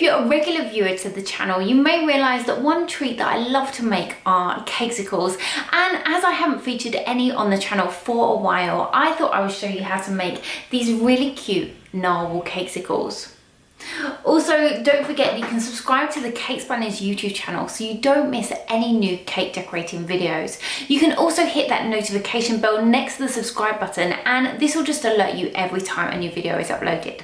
you're a regular viewer to the channel, you may realise that one treat that I love to make are cakesicles, and as I haven't featured any on the channel for a while, I thought I would show you how to make these really cute narwhal cakesicles. Also, don't forget you can subscribe to the Cake Spanish YouTube channel so you don't miss any new cake decorating videos. You can also hit that notification bell next to the subscribe button, and this will just alert you every time a new video is uploaded.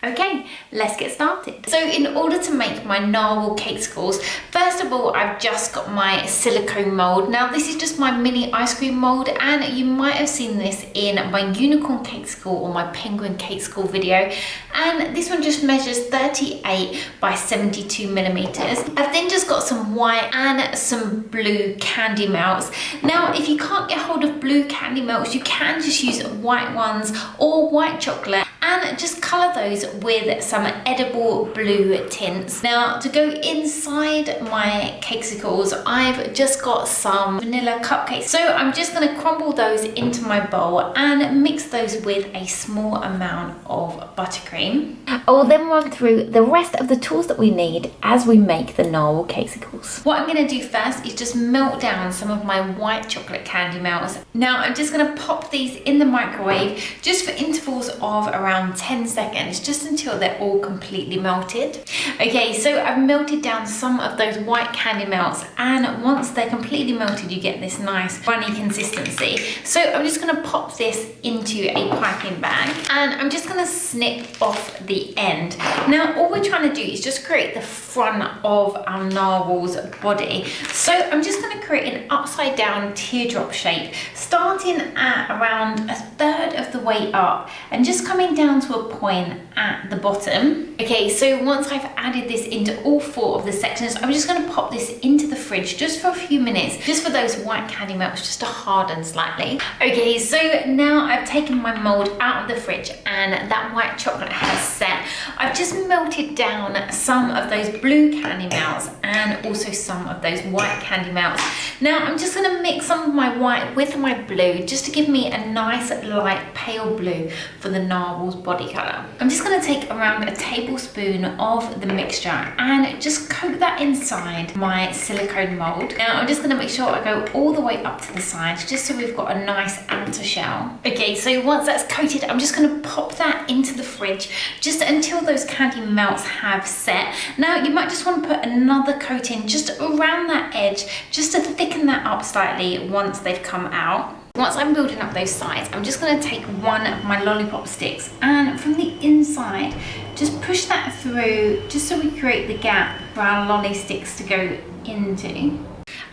Okay, let's get started. So in order to make my narwhal cakesicles, first of all, I've just got my silicone mold. Now this is just my mini ice cream mold, and you might have seen this in my unicorn cakesicle or my penguin cakesicle video. And this one just measures 38 by 72 millimeters. I've then just got some white and some blue candy melts. Now, if you can't get hold of blue candy melts, you can just use white ones or white chocolate and just colour those with some edible blue tints. Now, to go inside my cakesicles, I've just got some vanilla cupcakes. So I'm just going to crumble those into my bowl and mix those with a small amount of buttercream. I will then run through the rest of the tools that we need as we make the narwhal cakesicles. What I'm going to do first is just melt down some of my white chocolate candy melts. Now I'm just going to pop these in the microwave just for intervals of around 10 seconds, just until they're all completely melted. Okay, so I've melted down some of those white candy melts, and once they're completely melted you get this nice runny consistency. So I'm just going to pop this into a piping bag, and I'm just going to snip off the end. Now all we're trying to do is just create the front of our narwhal's body. So I'm just going to create an upside down teardrop shape, starting at around a third of the way up and just coming down to a point at the bottom. Okay, so once I've added this into all four of the sections, I'm just going to pop this into the fridge just for a few minutes, just for those white candy melts just to harden slightly. Okay, so now I've taken my mold out of the fridge and that white chocolate has set. I've just melted down some of those blue candy melts and also some of those white candy melts. Now I'm just going to mix some of my white with my blue just to give me a nice light pale blue for the narwhal's body colour. I'm just going to take around a tablespoon of the mixture and just coat that inside my silicone mould. Now I'm just going to make sure I go all the way up to the sides just so we've got a nice outer shell. Okay, so once that's coated, I'm just going to pop that into the fridge just until those candy melts have set. Now you might just want to put another coating just around that edge just to thicken that up slightly once they've come out. Once I'm building up those sides, I'm just going to take one of my lollipop sticks and from the inside just push that through just so we create the gap for our lolly sticks to go into.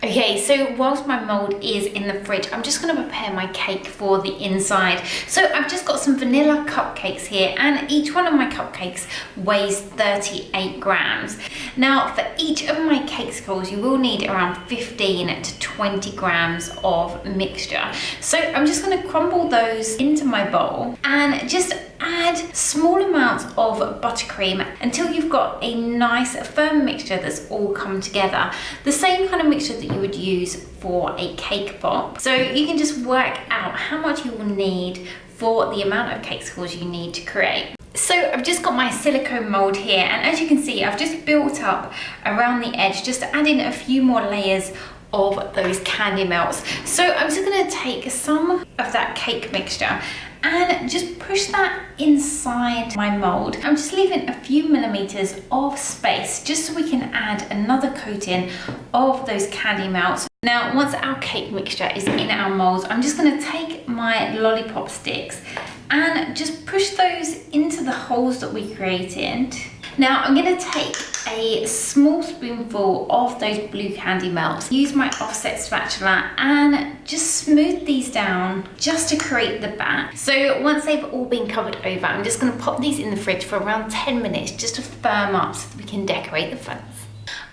Okay, so whilst my mold is in the fridge, I'm just going to prepare my cake for the inside. So I've just got some vanilla cupcakes here, and each one of my cupcakes weighs 38 grams. Now for each of my cakesicles, you will need around 15 to 20 grams of mixture. So I'm just going to crumble those into my bowl and just add small amounts of buttercream until you've got a nice firm mixture that's all come together. The same kind of mixture that you would use for a cake pop. So you can just work out how much you will need for the amount of cakesicles you need to create. So I've just got my silicone mold here, and as you can see, I've just built up around the edge, just adding a few more layers of those candy melts. So I'm just going to take some of that cake mixture and just push that inside my mold. I'm just leaving a few millimeters of space just so we can add another coating of those candy melts. Now, once our cake mixture is in our molds, I'm just going to take my lollipop sticks and just push those into the holes that we created. Now I'm going to take a small spoonful of those blue candy melts, use my offset spatula and just smooth these down just to create the back. So once they've all been covered over, I'm just going to pop these in the fridge for around 10 minutes just to firm up so that we can decorate the fronts.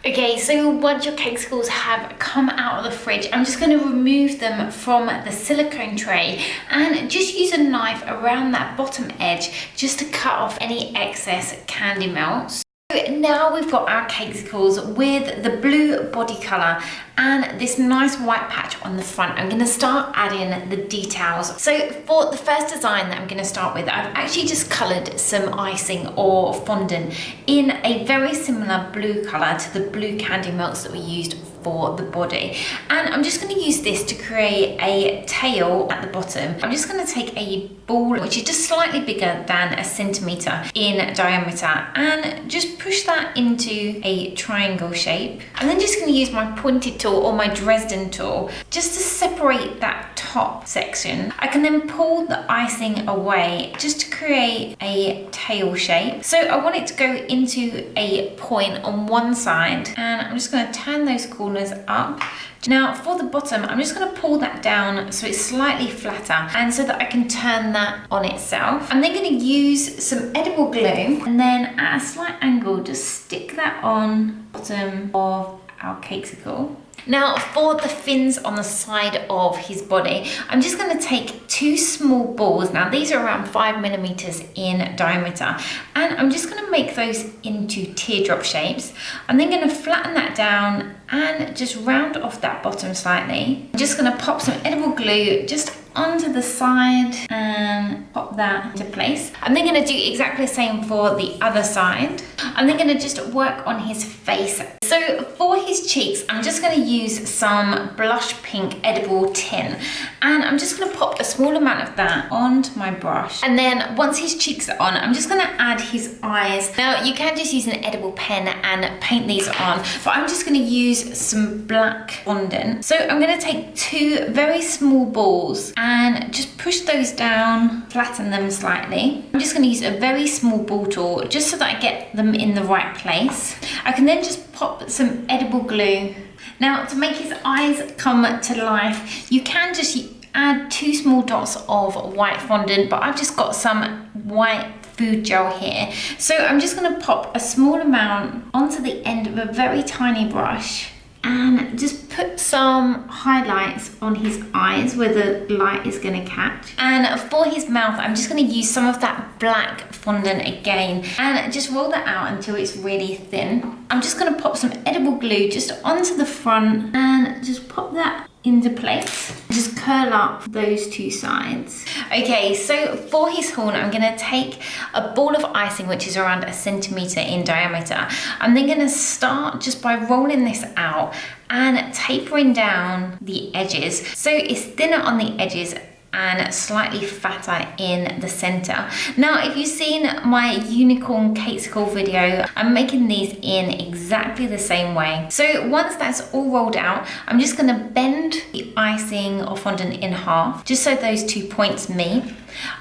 Okay, so once your cakesicles have come out of the fridge, I'm just going to remove them from the silicone tray and just use a knife around that bottom edge just to cut off any excess candy melts. Now we've got our Cakesicles with the blue body colour and this nice white patch on the front. I'm going to start adding the details. So for the first design that I'm going to start with, I've actually just coloured some icing or fondant in a very similar blue colour to the blue candy melts that we used for the body, and I'm just going to use this to create a tail at the bottom. I'm just going to take a ball which is just slightly bigger than a centimetre in diameter and just push that into a triangle shape. I'm then just going to use my pointed tool or my Dresden tool just to separate that top section. I can then pull the icing away just to create a tail shape. So I want it to go into a point on one side, and I'm just going to turn those corners up. Now for the bottom, I'm just going to pull that down so it's slightly flatter and so that I can turn that on itself. I'm then going to use some edible glue and then at a slight angle just stick that on the bottom of our Cakesicle. Now for the fins on the side of his body, I'm just going to take two small balls. Now these are around 5mm in diameter, and I'm just going to make those into teardrop shapes. I'm then going to flatten that down and just round off that bottom slightly. I'm just going to pop some edible glue just onto the side and pop that into place. I'm then going to do exactly the same for the other side. I'm then going to just work on his face. So for his cheeks, I'm just going to use some blush pink edible tin, and I'm just going to pop a small amount of that onto my brush. And then once his cheeks are on, I'm just going to add his eyes. Now you can just use an edible pen and paint these on, but I'm just going to use some black fondant. So I'm going to take two very small balls and just push those down, flatten them slightly. I'm just going to use a very small ball tool just so that I get them in the right place. I can then just pop some edible glue. Now to make his eyes come to life, you can just add two small dots of white fondant, but I've just got some white food gel here. So I'm just going to pop a small amount onto the end of a very tiny brush and just put some highlights on his eyes where the light is going to catch. And for his mouth, I'm just going to use some of that black fondant again and just roll that out until it's really thin. I'm just going to pop some edible glue just onto the front and just pop that into place. Just curl up those two sides. Okay, so for his horn, I'm going to take a ball of icing which is around 1 centimetre in diameter. I'm then going to start just by rolling this out and tapering down the edges so it's thinner on the edges and slightly fatter in the center. Now, if you've seen my unicorn Cakesicle video, I'm making these in exactly the same way. So once that's all rolled out, I'm just gonna bend the icing or fondant in half, just so those 2 points meet.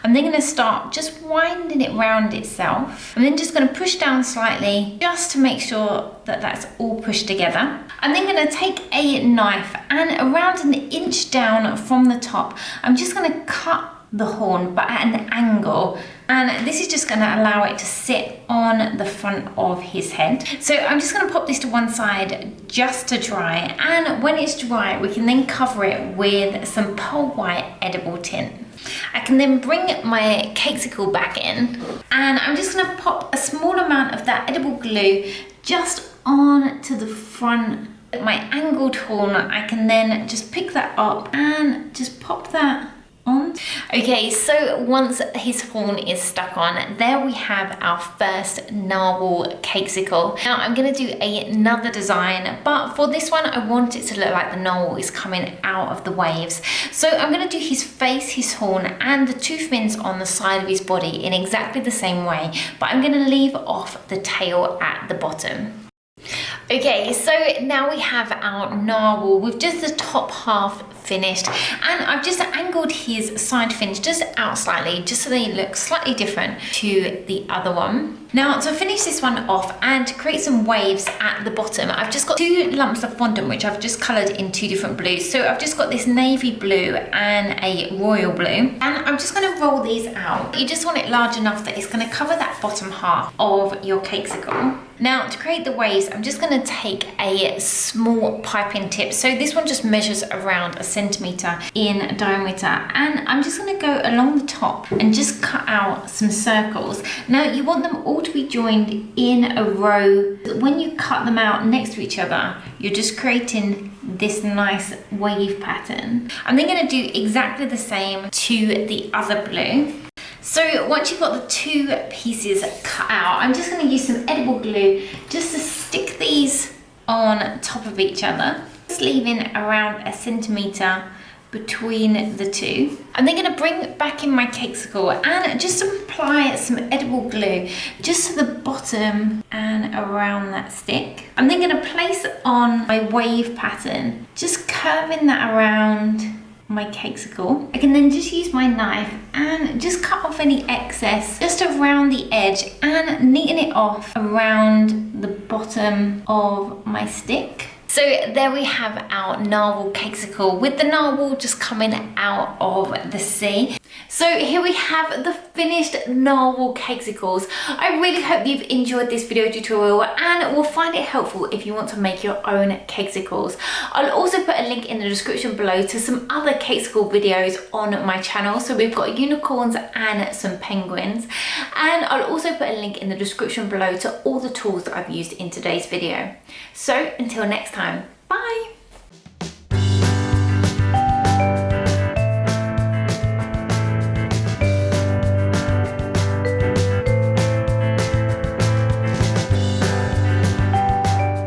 I'm then gonna start just winding it round itself. I'm then just gonna push down slightly, just to make sure that that's all pushed together. I'm then gonna take a knife and around 1 inch down from the top, I'm just gonna cut the horn but at an angle, and this is just going to allow it to sit on the front of his head. So I'm just going to pop this to one side just to dry, and when it's dry we can then cover it with some pearl white edible tint. I can then bring my Cakesicle back in, and I'm just going to pop a small amount of that edible glue just on to the front. My angled horn, I can then just pick that up and just pop that on. Okay, so once his horn is stuck on, there we have our first narwhal Cakesicle. Now I'm going to do another design, but for this one I want it to look like the narwhal is coming out of the waves. So I'm going to do his face, his horn, and the two fins on the side of his body in exactly the same way, but I'm going to leave off the tail at the bottom. Okay, so now we have our narwhal with just the top half finished, and I've just angled his side fins just out slightly, just so they look slightly different to the other one. Now to finish this one off and to create some waves at the bottom, I've just got 2 lumps of fondant which I've just coloured in 2 different blues. So I've just got this navy blue and a royal blue, and I'm just going to roll these out. You just want it large enough that it's going to cover that bottom half of your Cakesicle. Now to create the waves, I'm just going to take a small piping tip. So this one just measures around 1 centimeter in diameter, and I'm just going to go along the top and just cut out some circles. Now you want them all to be joined in a row. When you cut them out next to each other, you're just creating this nice wave pattern. I'm then going to do exactly the same to the other blue. So once you've got the 2 pieces cut out, I'm just going to use some edible glue just to stick these on top of each other, just leaving around 1 centimeter between the 2. I'm then going to bring back in my Cakesicle and just apply some edible glue just to the bottom and around that stick. I'm then going to place on my wave pattern, just curving that around my Cakesicle. I can then just use my knife and just cut off any excess just around the edge and neaten it off around the bottom of my stick. So there we have our narwhal Cakesicle with the narwhal just coming out of the sea. So here we have the finished narwhal Cakesicles. I really hope you've enjoyed this video tutorial and will find it helpful if you want to make your own Cakesicles. I'll also put a link in the description below to some other Cakesicle videos on my channel. So we've got unicorns and some penguins. And I'll also put a link in the description below to all the tools that I've used in today's video. So until next time, bye!